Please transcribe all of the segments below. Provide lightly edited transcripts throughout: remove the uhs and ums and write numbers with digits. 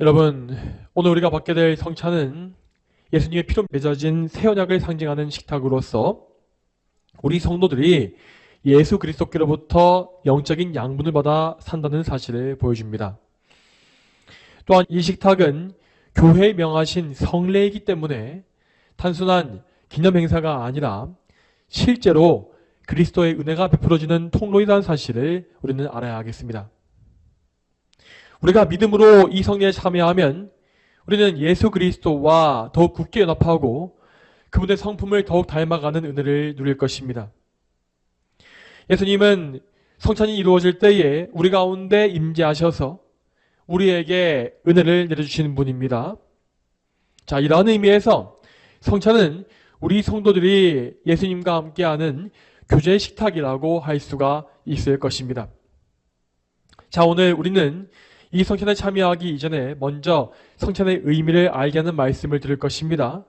여러분, 오늘 우리가 받게 될 성찬은 예수님의 피로 맺어진 새 언약을 상징하는 식탁으로서 우리 성도들이 예수 그리스도께로부터 영적인 양분을 받아 산다는 사실을 보여줍니다. 또한 이 식탁은 교회에 명하신 성례이기 때문에 단순한 기념 행사가 아니라 실제로 그리스도의 은혜가 베풀어지는 통로이라는 사실을 우리는 알아야 하겠습니다. 우리가 믿음으로 이 성례에 참여하면 우리는 예수 그리스도와 더욱 굳게 연합하고 그분의 성품을 더욱 닮아가는 은혜를 누릴 것입니다. 예수님은 성찬이 이루어질 때에 우리 가운데 임재하셔서 우리에게 은혜를 내려주시는 분입니다. 자, 이러한 의미에서 성찬은 우리 성도들이 예수님과 함께하는 교제의 식탁이라고 할 수가 있을 것입니다. 자, 오늘 우리는 이 성찬에 참여하기 이전에 먼저 성찬의 의미를 알게 하는 말씀을 들을 것입니다.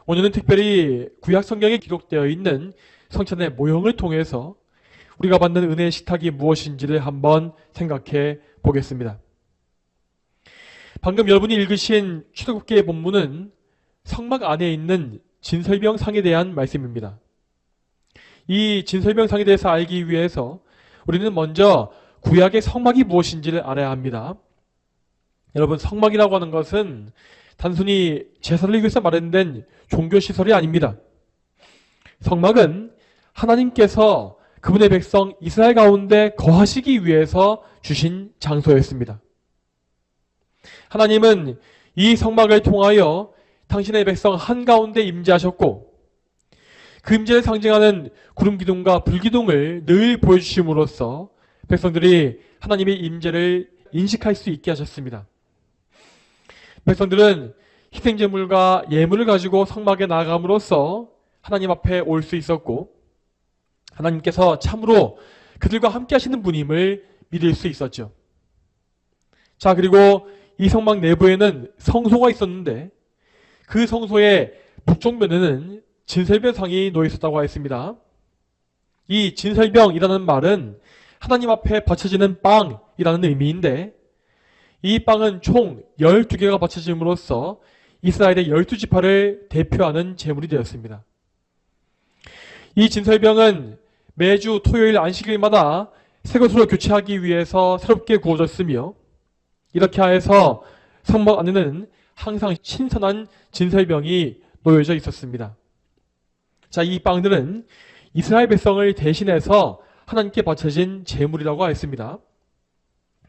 오늘은 특별히 구약 성경에 기록되어 있는 성찬의 모형을 통해서 우리가 받는 은혜의 식탁이 무엇인지를 한번 생각해 보겠습니다. 방금 여러분이 읽으신 출애굽기의 본문은 성막 안에 있는 진설병상에 대한 말씀입니다. 이 진설병상에 대해서 알기 위해서 우리는 먼저 구약의 성막이 무엇인지를 알아야 합니다. 여러분, 성막이라고 하는 것은 단순히 제사를 위해서 마련된 종교시설이 아닙니다. 성막은 하나님께서 그분의 백성 이스라엘 가운데 거하시기 위해서 주신 장소였습니다. 하나님은 이 성막을 통하여 당신의 백성 한가운데 임재하셨고 그 임재를 상징하는 구름기둥과 불기둥을 늘 보여주심으로써 백성들이 하나님의 임재를 인식할 수 있게 하셨습니다. 백성들은 희생제물과 예물을 가지고 성막에 나아감으로써 하나님 앞에 올 수 있었고 하나님께서 참으로 그들과 함께 하시는 분임을 믿을 수 있었죠. 자, 그리고 이 성막 내부에는 성소가 있었는데 그 성소의 북쪽면에는 진설병상이 놓여 있었다고 했습니다. 이 진설병이라는 말은 하나님 앞에 바쳐지는 빵이라는 의미인데 이 빵은 총 12개가 바쳐짐으로써 이스라엘의 12지파를 대표하는 제물이 되었습니다. 이 진설병은 매주 토요일 안식일마다 새 것으로 교체하기 위해서 새롭게 구워졌으며 이렇게 해서 성막 안에는 항상 신선한 진설병이 놓여져 있었습니다. 자, 이 빵들은 이스라엘 백성을 대신해서 하나님께 바쳐진 제물이라고 했습니다.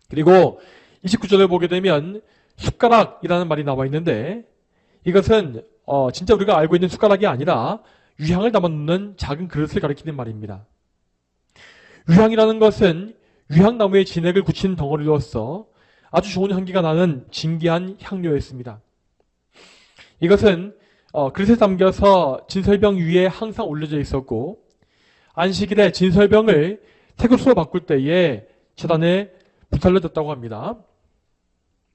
그리고 29절을 보게 되면 숟가락이라는 말이 나와 있는데 이것은 진짜 우리가 알고 있는 숟가락이 아니라 유향을 담아놓는 작은 그릇을 가리키는 말입니다. 유향이라는 것은 유향나무의 진액을 굳힌 덩어리로서 아주 좋은 향기가 나는 진귀한 향료였습니다. 이것은 그릇에 담겨서 진설병 위에 항상 올려져 있었고 안식일에 진설병을 태그수로 바꿀 때에 제단에 불살려졌다고 합니다.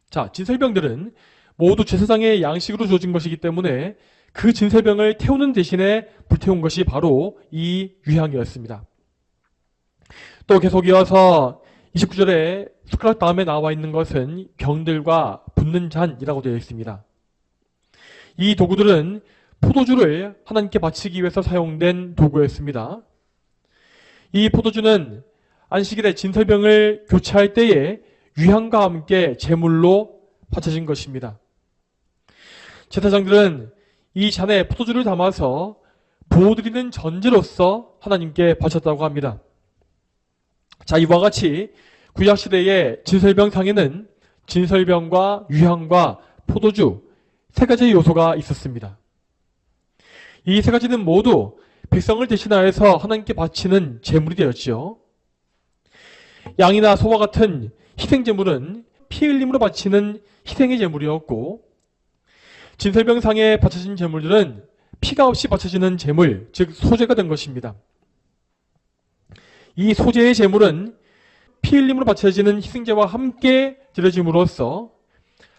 자, 진설병들은 모두 제사장의 양식으로 주어진 것이기 때문에 그 진설병을 태우는 대신에 불태운 것이 바로 이 유향이었습니다. 또 계속 이어서 29절에 숟가락 다음에 나와 있는 것은 병들과 붓는 잔이라고 되어 있습니다. 이 도구들은 포도주를 하나님께 바치기 위해서 사용된 도구였습니다. 이 포도주는 안식일에 진설병을 교체할 때에 유향과 함께 제물로 바쳐진 것입니다. 제사장들은 이 잔에 포도주를 담아서 보호드리는 전제로서 하나님께 바쳤다고 합니다. 자, 이와 같이 구약시대의 진설병상에는 진설병과 유향과 포도주 세 가지의 요소가 있었습니다. 이 세 가지는 모두 백성을 대신하여서 하나님께 바치는 제물이 되었지요. 양이나 소와 같은 희생제물은 피 흘림으로 바치는 희생의 제물이었고 진설병상에 바쳐진 제물들은 피가 없이 바쳐지는 제물, 즉 소제가 된 것입니다. 이 소제의 제물은 피 흘림으로 바쳐지는 희생제와 함께 드려짐으로써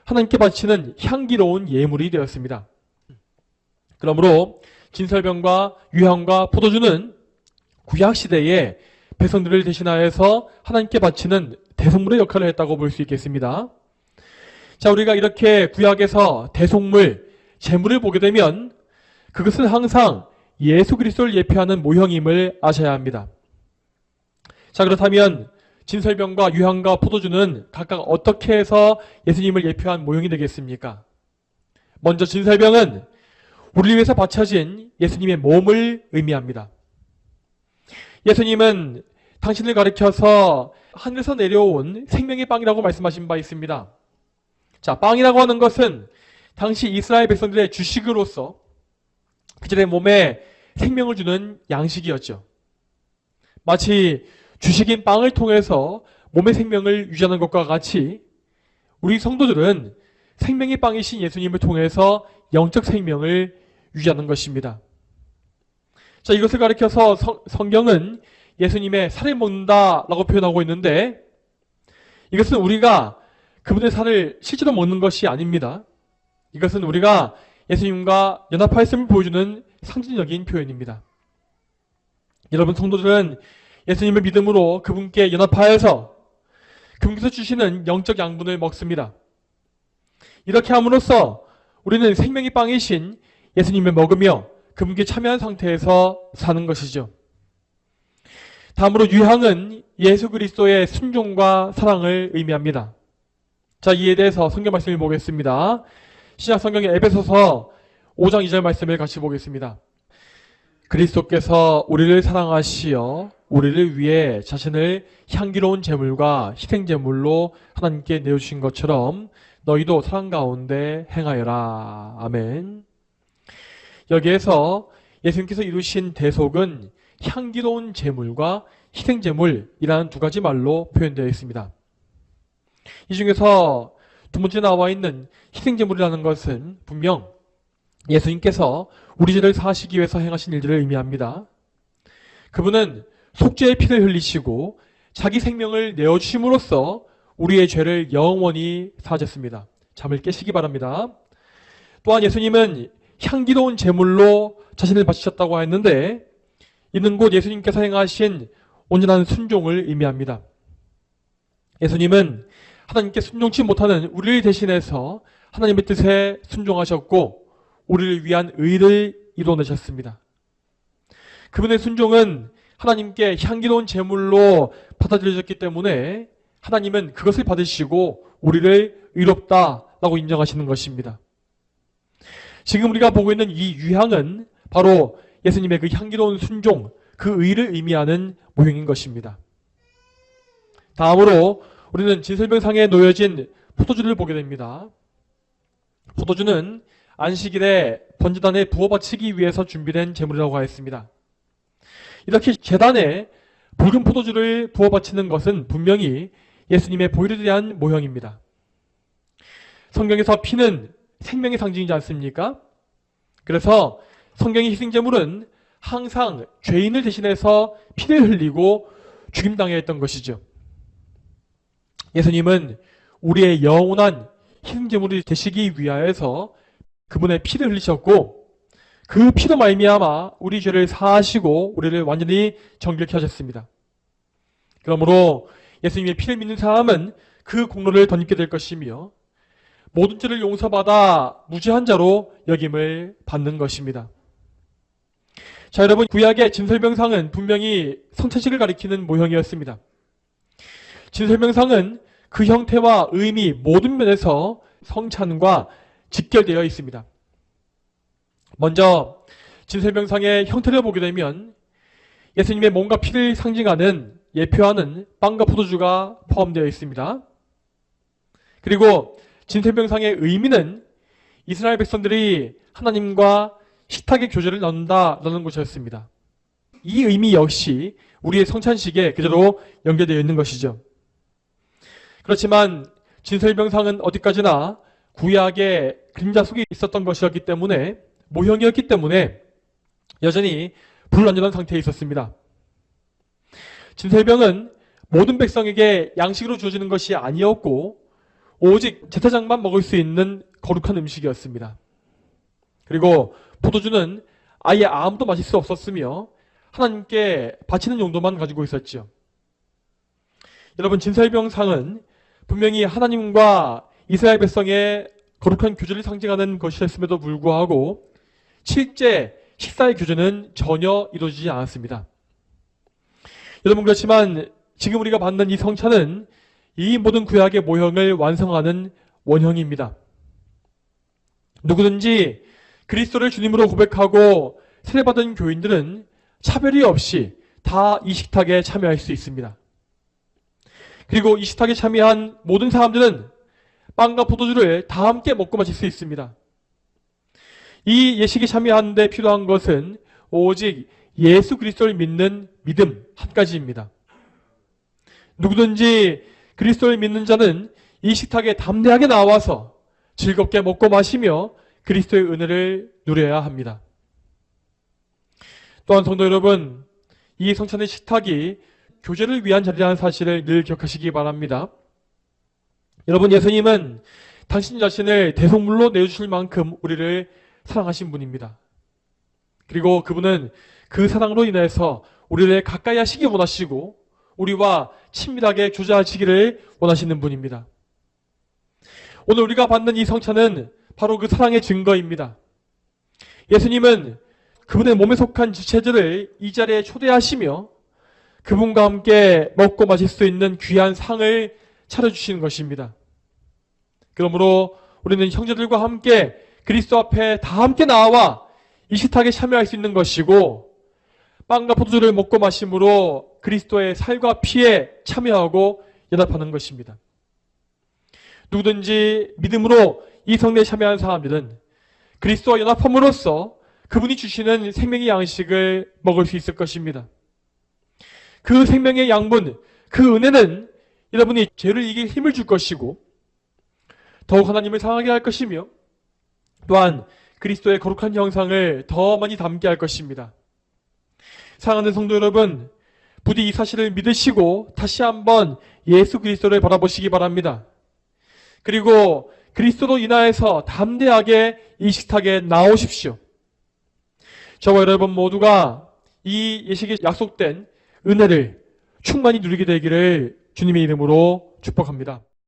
하나님께 바치는 향기로운 예물이 되었습니다. 그러므로 진설병과 유향과 포도주는 구약시대에 백성들을 대신하여서 하나님께 바치는 대성물의 역할을 했다고 볼 수 있겠습니다. 자, 우리가 이렇게 구약에서 대속물, 제물을 보게 되면 그것은 항상 예수 그리스도를 예표하는 모형임을 아셔야 합니다. 자, 그렇다면 진설병과 유향과 포도주는 각각 어떻게 해서 예수님을 예표한 모형이 되겠습니까? 먼저 진설병은 우리를 위해서 바쳐진 예수님의 몸을 의미합니다. 예수님은 당신을 가리켜서 하늘에서 내려온 생명의 빵이라고 말씀하신 바 있습니다. 자, 빵이라고 하는 것은 당시 이스라엘 백성들의 주식으로서 그들의 몸에 생명을 주는 양식이었죠. 마치 주식인 빵을 통해서 몸의 생명을 유지하는 것과 같이 우리 성도들은 생명의 빵이신 예수님을 통해서 영적 생명을 유지하는 것입니다. 자, 이것을 가리켜서 성경은 예수님의 살을 먹는다라고 표현하고 있는데 이것은 우리가 그분의 살을 실제로 먹는 것이 아닙니다. 이것은 우리가 예수님과 연합하였음을 보여주는 상징적인 표현입니다. 여러분 성도들은 예수님의 믿음으로 그분께 연합하여서 그분께서 주시는 영적 양분을 먹습니다. 이렇게 함으로써 우리는 생명의 빵이신 예수님을 먹으며 그분께 참여한 상태에서 사는 것이죠. 다음으로 유향은 예수 그리스도의 순종과 사랑을 의미합니다. 자, 이에 대해서 성경 말씀을 보겠습니다. 신약 성경의 에베소서 5장 2절 말씀을 같이 보겠습니다. 그리스도께서 우리를 사랑하시어 우리를 위해 자신을 향기로운 제물과 희생제물로 하나님께 내어주신 것처럼 너희도 사랑 가운데 행하여라. 아멘. 여기에서 예수님께서 이루신 대속은 향기로운 제물과 희생제물이라는 두 가지 말로 표현되어 있습니다. 이 중에서 두 번째 나와 있는 희생제물이라는 것은 분명 예수님께서 우리 죄를 사하시기 위해서 행하신 일들을 의미합니다. 그분은 속죄의 피를 흘리시고 자기 생명을 내어주심으로써 우리의 죄를 영원히 사하셨습니다. 잠을 깨시기 바랍니다. 또한 예수님은 향기로운 제물로 자신을 바치셨다고 했는데 이는 곧 예수님께서 행하신 온전한 순종을 의미합니다. 예수님은 하나님께 순종치 못하는 우리를 대신해서 하나님의 뜻에 순종하셨고 우리를 위한 의를 이루어내셨습니다. 그분의 순종은 하나님께 향기로운 제물로 받아들여졌기 때문에 하나님은 그것을 받으시고 우리를 의롭다라고 인정하시는 것입니다. 지금 우리가 보고 있는 이 유향은 바로 예수님의 그 향기로운 순종, 그 의를 의미하는 모형인 것입니다. 다음으로 우리는 진설병상에 놓여진 포도주를 보게 됩니다. 포도주는 안식일에 번제단에 부어 바치기 위해서 준비된 제물이라고 하였습니다. 이렇게 제단에 붉은 포도주를 부어 바치는 것은 분명히 예수님의 보혈에 대한 모형입니다. 성경에서 피는 생명의 상징이지 않습니까? 그래서 성경의 희생제물은 항상 죄인을 대신해서 피를 흘리고 죽임당해야 했던 것이죠. 예수님은 우리의 영원한 희생제물이 되시기 위하여서 그분의 피를 흘리셨고 그 피로 말미암아 우리 죄를 사하시고 우리를 완전히 정결케 하셨습니다. 그러므로 예수님의 피를 믿는 사람은 그 공로를 덧입게 될 것이며 모든 죄를 용서받아 무죄한 자로 여김을 받는 것입니다. 자, 여러분 구약의 진설병상은 분명히 성찬식을 가리키는 모형이었습니다. 진설병상은 그 형태와 의미 모든 면에서 성찬과 직결되어 있습니다. 먼저 진설병상의 형태를 보게 되면 예수님의 몸과 피를 상징하는 예표하는 빵과 포도주가 포함되어 있습니다. 그리고 진설병상의 의미는 이스라엘 백성들이 하나님과 식탁의 교제를 나눈다라는 것이었습니다. 이 의미 역시 우리의 성찬식에 그대로 연결되어 있는 것이죠. 그렇지만 진설병상은 어디까지나 구약의 그림자 속에 있었던 것이었기 때문에 모형이었기 때문에 여전히 불완전한 상태에 있었습니다. 진설병은 모든 백성에게 양식으로 주어지는 것이 아니었고 오직 제사장만 먹을 수 있는 거룩한 음식이었습니다. 그리고 포도주는 아예 아무도 마실 수 없었으며 하나님께 바치는 용도만 가지고 있었죠. 여러분 진설병상은 분명히 하나님과 이스라엘 백성의 거룩한 교제를 상징하는 것이었음에도 불구하고 실제 식사의 교제는 전혀 이루어지지 않았습니다. 여러분, 그렇지만 지금 우리가 받는 이 성찬은 이 모든 구약의 모형을 완성하는 원형입니다. 누구든지 그리스도를 주님으로 고백하고 세례받은 교인들은 차별이 없이 다 이 식탁에 참여할 수 있습니다. 그리고 이 식탁에 참여한 모든 사람들은 빵과 포도주를 다 함께 먹고 마실 수 있습니다. 이 예식에 참여하는 데 필요한 것은 오직 예수 그리스도를 믿는 믿음 한 가지입니다. 누구든지 그리스도를 믿는 자는 이 식탁에 담대하게 나와서 즐겁게 먹고 마시며 그리스도의 은혜를 누려야 합니다. 또한 성도 여러분, 이 성찬의 식탁이 교제를 위한 자리라는 사실을 늘 기억하시기 바랍니다. 여러분, 예수님은 당신 자신을 대속물로 내주실 만큼 우리를 사랑하신 분입니다. 그리고 그분은 그 사랑으로 인해서 우리를 가까이 하시기 원하시고 우리와 친밀하게 교제하시기를 원하시는 분입니다. 오늘 우리가 받는 이 성찬은 바로 그 사랑의 증거입니다. 예수님은 그분의 몸에 속한 지체들을 이 자리에 초대하시며 그분과 함께 먹고 마실 수 있는 귀한 상을 차려주시는 것입니다. 그러므로 우리는 형제들과 함께 그리스도 앞에 다 함께 나와 이 식탁에 참여할 수 있는 것이고 빵과 포도주를 먹고 마심으로 그리스도의 살과 피에 참여하고 연합하는 것입니다. 누구든지 믿음으로 이 성례에 참여한 사람들은 그리스도와 연합함으로써 그분이 주시는 생명의 양식을 먹을 수 있을 것입니다. 그 생명의 양분, 그 은혜는 여러분이 죄를 이길 힘을 줄 것이고 더욱 하나님을 사랑하게 할 것이며 또한 그리스도의 거룩한 형상을 더 많이 담게 할 것입니다. 사랑하는 성도 여러분, 부디 이 사실을 믿으시고 다시 한번 예수 그리스도를 바라보시기 바랍니다. 그리고 그리스도로 인하여서 담대하게 이 식탁에 나오십시오. 저와 여러분 모두가 이 예식에 약속된 은혜를 충만히 누리게 되기를 주님의 이름으로 축복합니다.